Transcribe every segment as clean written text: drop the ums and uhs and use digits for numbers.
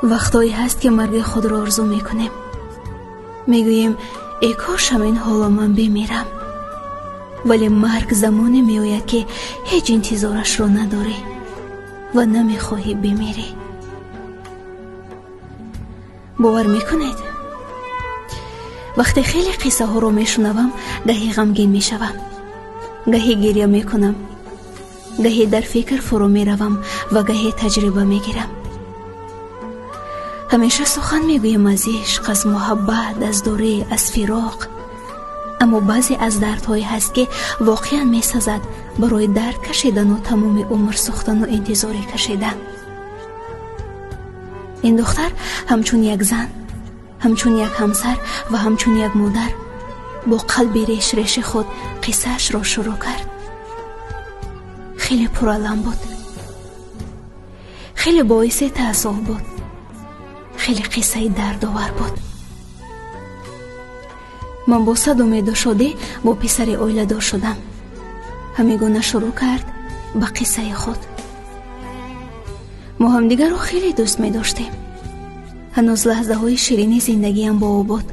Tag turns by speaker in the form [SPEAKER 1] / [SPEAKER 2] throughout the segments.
[SPEAKER 1] وقتایی هست که مرگ خود را آرزو میکنیم. میگوییم ای کاشم این حالا من بمیرم، ولی مرگ زمانی میآید که هیچ انتظارش را نداری و نمیخواهی بمیری. باور میکنید وقتی خیلی قصه ها رو میشنوم گاهی غمگین میشوم، گاهی گریه میکنم، گاهی در فکر فرو میروم و گاهی تجربه میگیرم. همیشه سخن میگویم از عشق، از محبت، از دوری، از فراق، اما بعضی از دردهایی هست که واقعا میسزد برای درد کشیدن و تمام عمر سوختن و انتظاری کشیدن. این دختر همچون یک زن، همچون یک همسر و همچون یک مادر با قلب ریش ریش خود قصهش را شروع کرد. خیلی پرالم بود، خیلی باعث تأسف بود، خیلی قصه دردآور بود. من با صد امید و شادی با پسر اویله دار شدم. همیگونه شروع کرد با قصه خود. ما هم دیگر رو خیلی دوست می داشتیم. هنوز لحظه های شیرینی زندگیم با او بود.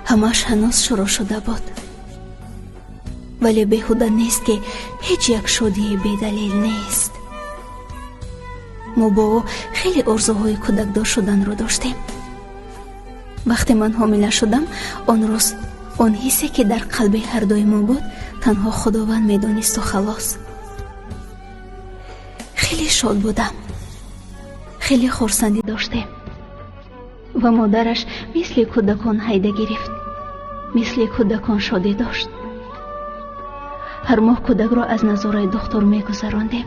[SPEAKER 1] همش هنوز شروع شده بود. ولی بیهوده نیست که هیچ یک شادی بی‌دلیل نیست. ما با او خیلی آرزوهای کودکدار شدن رو داشتیم. وقتی من حامله شدم آن روز آن حسی که در قلب هر دوی ما بود تنها خداوند میدانست و خلاص. خیلی شاد بودم، خیلی خرسندی داشتیم و مادرش مثل کودکان حیده گرفت، مثل کودکان شادی داشت. هر ماه کودک را از نظاره دکتر میگذراندیم.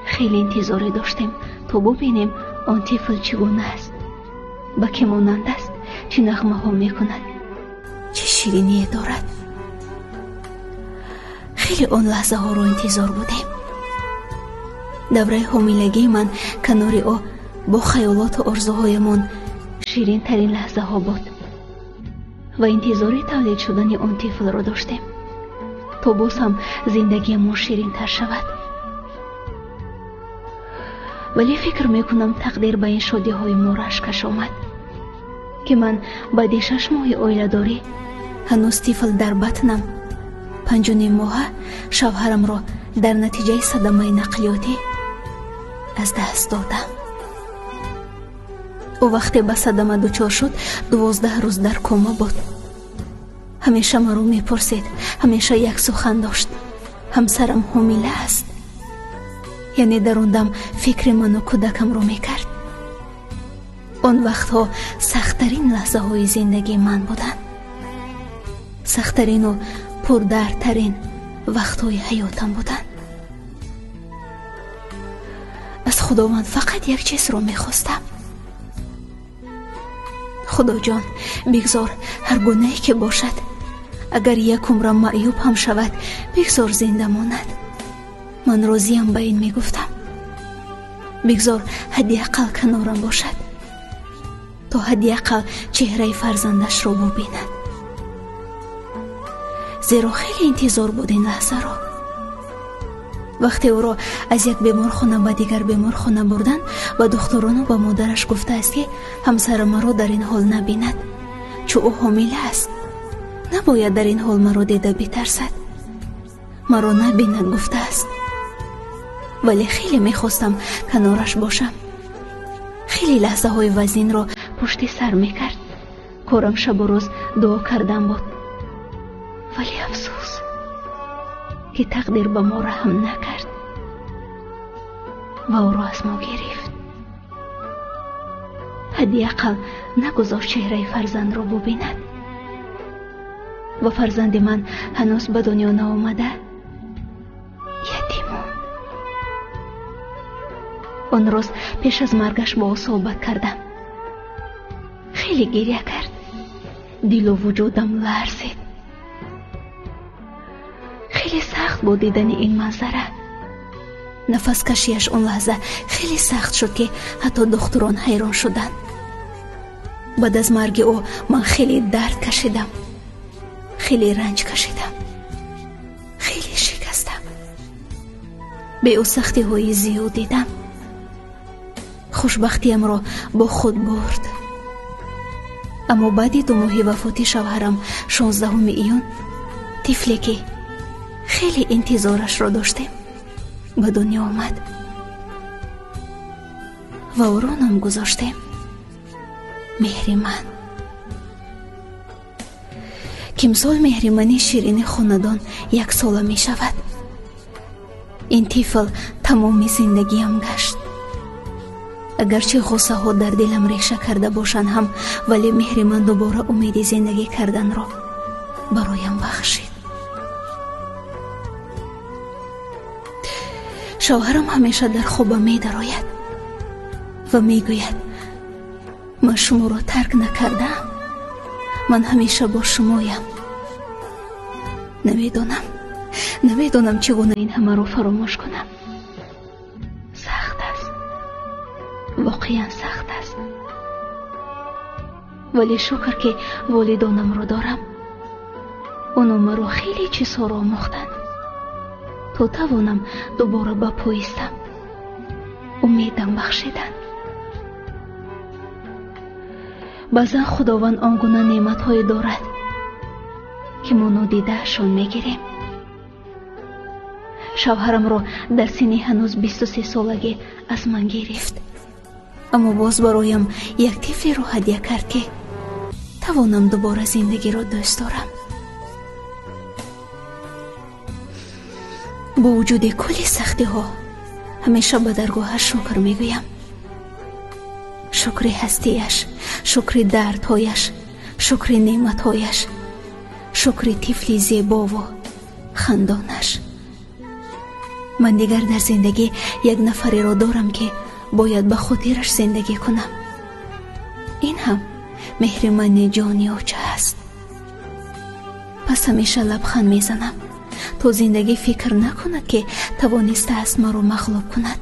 [SPEAKER 1] خیلی انتظاری داشتیم تا ببینیم آن طفل چگونه است، با که مانند است، چه نغمه ها میکند، چه شیرینی دارد. خیلی آن لحظه ها را انتظار بودیم. دوره حاملگی من کنار او با خیالات و آرزوهایمان شیرین ترین لحظه ها بود و انتظاری تولید شدن آن طفل را داشتیم تا باز هم زندگی ما شیرین تر شود. ولی فکر میکنم تقدیر به این شادی های ما رشکش آمد که من بعد 6 ماه اویله داری هنوز طفل در بطنم 5.5 ماه شوهرم را در نتیجه صدمه نقلیاتی از دست دادم. او وقتی به صدمه دچار شد 12 روز در کما بود. همیشه مرا میپرسید، همیشه یک سخن داشت: همسرم حامله است. یعنی در اون دم فکر من و کودکم رو میکرد. اون وقتها سخت‌ترین لحظه های زندگی من بودن، سخت‌ترین و پردردترین وقتهای حیاتم بودن. از خداوند فقط یک چیز رو میخواستم: خدا جان بگذار هر گناهی که باشد، اگر یک عمرم معیوب هم شود بگذار زنده ماند. من راضیم به این میگفتم. بگذار حداقل کنارم باشد تا حداقل چهره فرزندش رو ببیند. زیرا خیلی انتظار بود این لحظه را. وقتی او را از یک بیمارخانه به دیگر بیمارخانه بردن و دکتران به مادرش گفته است که همسر مرا در این حال نبیند چون او حامله است، نباید در این حال مرا دیده بترسد، مرا نبیند گفته است. ولی خیلی میخواستم کنارش باشم. خیلی لحظه های وزین را پشت سر میکرد. کارم شب و روز دعا کردم بود. ولی افسوس که تقدیر به ما رحم نکرد و او را از ما گرفت. حداقل نگذار چهره فرزند را ببیند. و فرزند من هنوز به دنیا نآمده، یتیم ماند. آن روز پیش از مرگش با او صحبت کردم. خیلی گریه کرد. دل و وجودم لرزید. خیلی سخت بود دیدن این منظره. نفس کشیش اون لحظه خیلی سخت شد که حتی دکتران حیران شدند. بعد از مرگ او من خیلی درد کشیدم، خیلی رنج کشیدم، خیلی شکستم. به او سختی های زیاد دیدم. хушбахтиамро бо худ бурд. аммо баъди 2 моҳи вафоти шавҳарам 16 июн тифле ки хеле интизорашро доштем ба дунё омад ва ӯро ном гузоштем Меҳриман. кимсол Меҳримани ширини хонадон 1 сола мешавад. ин тифл тамоми зиндагиам гашт. агарчи ғуссаҳо дар дилам реша карда бошанд ҳам, вале Меҳриман дубора умеди зиндагӣ карданро бароям бахшид. шавҳарам ҳамеша дар хобам медарояд ва мегӯяд: ман шуморо тарк накардам, ман ҳамеша бо шумоям. намедонам чӣ гуна ин ҳамаро фаромӯш кунам. сахт аст, воқеан сахт аст. вале шукр ки волидонамро дорам. онҳо маро хеле чизҳоро омӯхтанд то тавонам дубора ба по истам, умедам бахшиданд. баъзан худованд он гуна неъматҳое дорад ки мо нодидаашон мегирем. шавҳарамро дар синни ҳанӯз 23 солагӣ аз ман гирифт, аммо боз бароям як тифлеро ҳадя кард ки тавонам дубора зиндагиро дӯст дорам. бо вуҷуди кулли сахтиҳо ҳамеша ба даргоҳаш шукр мегӯям. шукри ҳастияш, шукри дардҳояш, шукри неъматҳояш, шукри тифли зебову хандонаш. ман дигар дар зиндагӣ як нафареро дорам ки бояд ба хотираш зиндагӣ кунам. ин ҳам Меҳримани ҷони оча аст. пас ҳамеша лабханд мезанам то зиндагӣ фикр накунад ки тавонистааст маро мағлуб кунад.